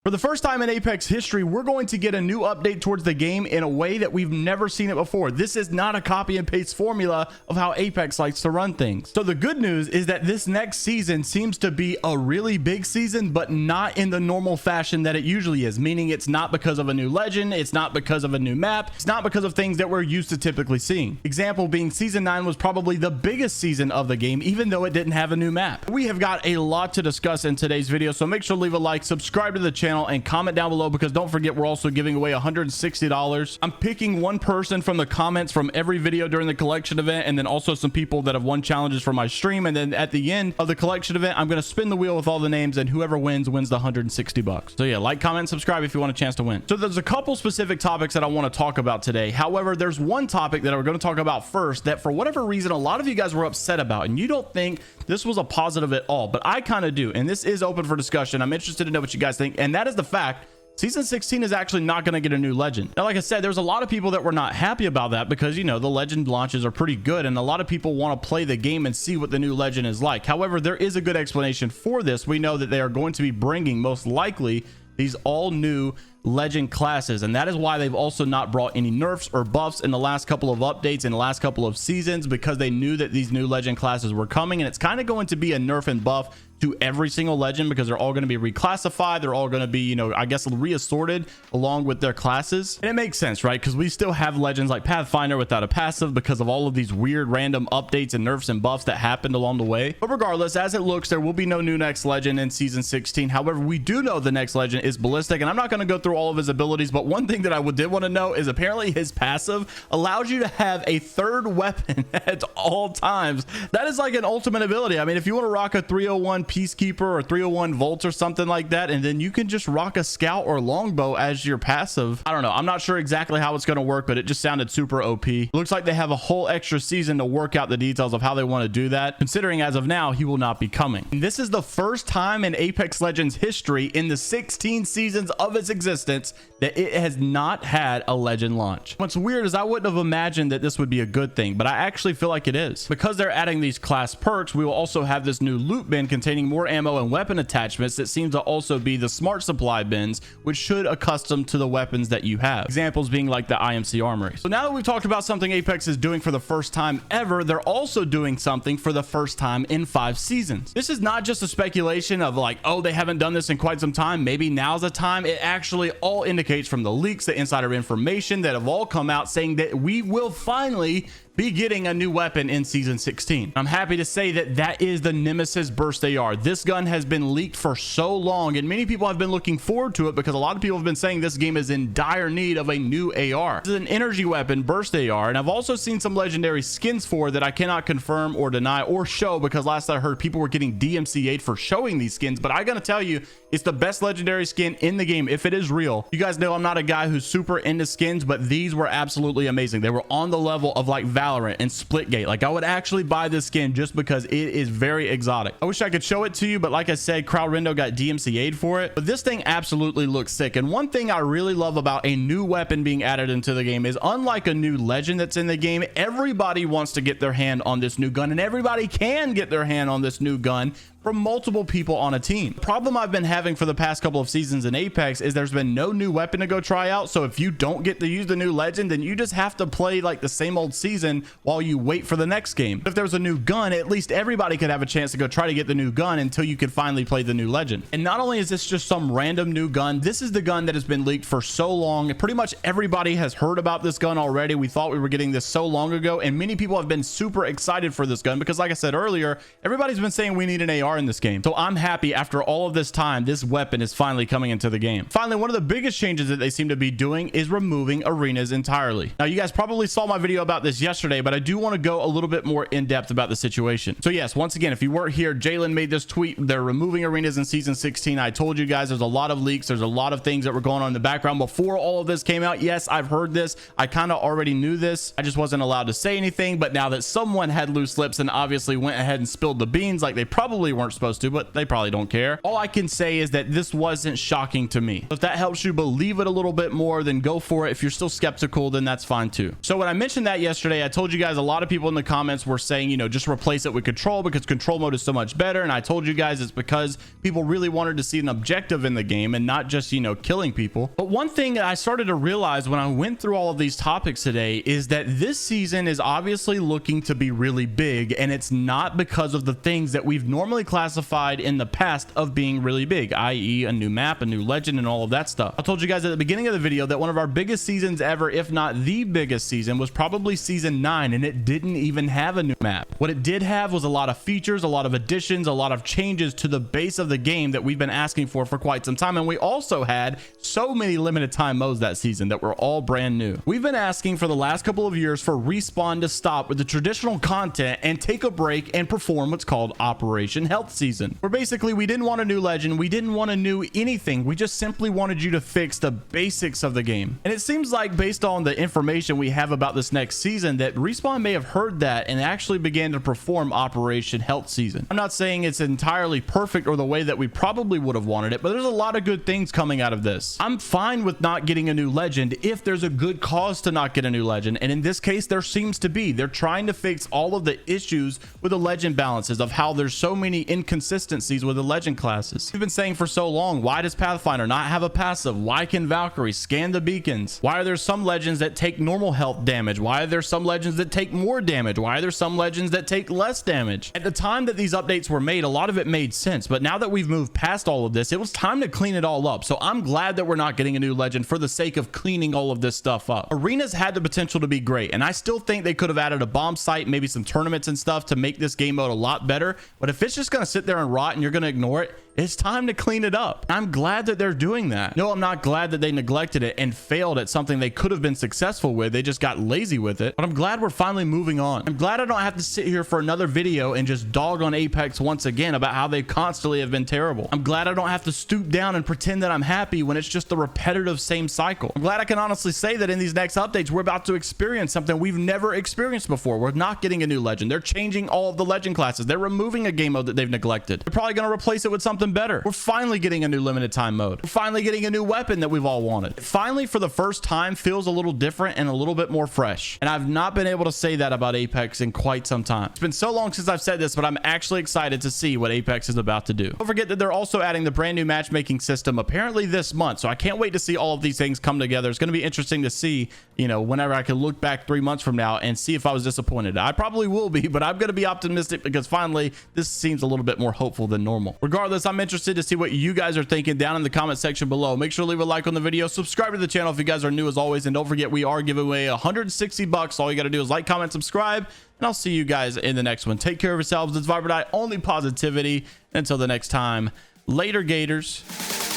For the first time in Apex history, we're going to get a new update towards the game in a way that we've never seen it before. This is not a copy and paste formula of how Apex likes to run things. So the good news is that this next season seems to be a really big season, but not in the normal fashion that it usually is, meaning it's not because of a new legend, it's not because of a new map, it's not because of things that we're used to typically seeing. Example being season 9 was probably the biggest season of the game, even though it didn't have a new map. We have got a lot to discuss in today's video, so make sure to leave a like, subscribe to the channel, and comment down below, because don't forget we're also giving away $160. I'm picking one person from the comments from every video during the collection event, and then also some people that have won challenges for my stream, and then at the end of the collection event I'm going to spin the wheel with all the names, and whoever wins the $160. So yeah, like, comment, subscribe if you want a chance to win. So there's a couple specific topics that I want to talk about today. However, there's one topic that we're going to talk about first that for whatever reason a lot of you guys were upset about, and you don't think this was a positive at all, but I kind of do, and this is open for discussion. I'm interested to know what you guys think, and that is the fact season 16 is actually not going to get a new legend. Now, like I said, there's a lot of people that were not happy about that because, you know, the legend launches are pretty good and a lot of people want to play the game and see what the new legend is like. However, there is a good explanation for this. We know that they are going to be bringing, most likely, these all new legend classes, and that is why they've also not brought any nerfs or buffs in the last couple of updates in the last couple of seasons, because they knew that these new legend classes were coming, and it's kind of going to be a nerf and buff to every single legend because they're all going to be reclassified. They're all going to be, you know, I guess reassorted along with their classes, and it makes sense, right? Because we still have legends like Pathfinder without a passive because of all of these weird random updates and nerfs and buffs that happened along the way. But regardless, as it looks, there will be no new next legend in season 16. However, we do know the next legend is Ballistic, and I'm not going to go through all of his abilities, but one thing that I did want to know is apparently his passive allows you to have a third weapon at all times. That is like an ultimate ability. I mean, if you want to rock a 301 Peacekeeper or 301 Volt or something like that, and then you can just rock a Scout or Longbow as your passive. I don't know, I'm not sure exactly how it's going to work, but it just sounded super OP. Looks like they have a whole extra season to work out the details of how they want to do that, considering as of now he will not be coming. And this is the first time in Apex Legends history in the 16 seasons of its existence that it has not had a legend launch. What's weird is I wouldn't have imagined that this would be a good thing, but I actually feel like it is. Because they're adding these class perks, we will also have this new loot bin containing more ammo and weapon attachments that seem to also be the smart supply bins, which should accustom to the weapons that you have. Examples being like the IMC armory. So now that we've talked about something Apex is doing for the first time ever, they're also doing something for the first time in 5 seasons. This is not just a speculation of like, oh, they haven't done this in quite some time, maybe now's the time. It actually all indicates from the leaks, the insider information that have all come out saying that we will finally be getting a new weapon in season 16. I'm happy to say that that is the Nemesis Burst AR. This gun has been leaked for so long, and many people have been looking forward to it because a lot of people have been saying this game is in dire need of a new AR. This is an energy weapon Burst AR, and I've also seen some legendary skins for that I cannot confirm or deny or show, because last I heard people were getting DMCA'd for showing these skins, but I gotta tell you, it's the best legendary skin in the game if it is real. You guys know I'm not a guy who's super into skins, but these were absolutely amazing. They were on the level of like Valorant and Splitgate. Like, I would actually buy this skin just because it is very exotic. I wish I could show it to you, but like I said, Crowd Rendo got DMCA'd for it, but this thing absolutely looks sick. And one thing I really love about a new weapon being added into the game is, unlike a new legend that's in the game, everybody wants to get their hand on this new gun, and everybody can get their hand on this new gun from multiple people on a team. The problem I've been having for the past couple of seasons in Apex is there's been no new weapon to go try out. So if you don't get to use the new legend, then you just have to play like the same old season while you wait for the next game. If there's a new gun, at least everybody could have a chance to go try to get the new gun until you could finally play the new legend. And not only is this just some random new gun, this is the gun that has been leaked for so long. Pretty much everybody has heard about this gun already. We thought we were getting this so long ago, and many people have been super excited for this gun because, like I said earlier, everybody's been saying we need an AR in this game. So I'm happy after all of this time, this weapon is finally coming into the game. Finally, one of the biggest changes that they seem to be doing is removing arenas entirely. Now, you guys probably saw my video about this yesterday, but I do want to go a little bit more in depth about the situation. So yes, once again, if you weren't here, Jalen made this tweet. They're removing arenas in season 16. I told you guys there's a lot of leaks. There's a lot of things that were going on in the background before all of this came out. Yes, I've heard this. I kind of already knew this. I just wasn't allowed to say anything. But now that someone had loose lips and obviously went ahead and spilled the beans like they probably weren't supposed to, but they probably don't care. All I can say is that this wasn't shocking to me. If that helps you believe it a little bit more, then go for it. If you're still skeptical, then that's fine too. So when I mentioned that yesterday, I told you guys a lot of people in the comments were saying, you know, just replace it with control because control mode is so much better. And I told you guys it's because people really wanted to see an objective in the game and not just, you know, killing people. But one thing that I started to realize when I went through all of these topics today is that this season is obviously looking to be really big, and it's not because of the things that we've normally classified in the past of being really big, i.e. a new map, a new legend, and all of that stuff. I told you guys at the beginning of the video that one of our biggest seasons ever, if not the biggest season, was probably season 9, and it didn't even have a new map. What it did have was a lot of features, a lot of additions, a lot of changes to the base of the game that we've been asking for quite some time. And we also had so many limited time modes that season that were all brand new. We've been asking for the last couple of years for Respawn to stop with the traditional content and take a break and perform what's called Operation Health Season, where basically we didn't want a new legend, we didn't want a new anything, we just simply wanted you to fix the basics of the game. And it seems like based on the information we have about this next season that Respawn may have heard that and actually began to perform Operation Health Season. I'm not saying it's entirely perfect or the way that we probably would have wanted it, but there's a lot of good things coming out of this. I'm fine with not getting a new legend if there's a good cause to not get a new legend, and in this case there seems to be. They're trying to fix all of the issues with the legend balances of how there's so many inconsistencies with the legend classes. We've been saying for so long, why does Pathfinder not have a passive? Why can Valkyrie scan the beacons? Why are there some legends that take normal health damage? Why are there some legends that take more damage? Why are there some legends that take less damage? At the time that these updates were made, a lot of it made sense, but now that we've moved past all of this, it was time to clean it all up. So I'm glad that we're not getting a new legend for the sake of cleaning all of this stuff up. Arenas had the potential to be great, and I still think they could have added a bomb site, maybe some tournaments and stuff to make this game mode a lot better. But if it's just going to sit there and rot and you're going to ignore it, it's time to clean it up. I'm glad that they're doing that. No, I'm not glad that they neglected it and failed at something they could have been successful with. They just got lazy with it. But I'm glad we're finally moving on. I'm glad I don't have to sit here for another video and just dog on Apex once again about how they constantly have been terrible. I'm glad I don't have to stoop down and pretend that I'm happy when it's just the repetitive same cycle. I'm glad I can honestly say that in these next updates, we're about to experience something we've never experienced before. We're not getting a new legend. They're changing all of the legend classes. They're removing a game mode that they've neglected. They're probably going to replace it with something better. We're finally getting a new limited time mode. We're finally getting a new weapon that we've all wanted. It finally, for the first time, feels a little different and a little bit more fresh. And I've not been able to say that about Apex in quite some time. It's been so long since I've said this, but I'm actually excited to see what Apex is about to do. Don't forget that they're also adding the brand new matchmaking system apparently this month. So I can't wait to see all of these things come together. It's going to be interesting to see, you know, whenever I can look back 3 months from now and see if I was disappointed. I probably will be, but I'm going to be optimistic because finally this seems a little bit more hopeful than normal. Regardless, I'm interested to see what you guys are thinking down in the comment section below. Make sure to leave a like on the video, subscribe to the channel if you guys are new as always, and don't forget we are giving away $160. All you got to do is like, comment, subscribe, and I'll see you guys in the next one. Take care of yourselves. It's Viber Die, only positivity. Until the next time, later Gators.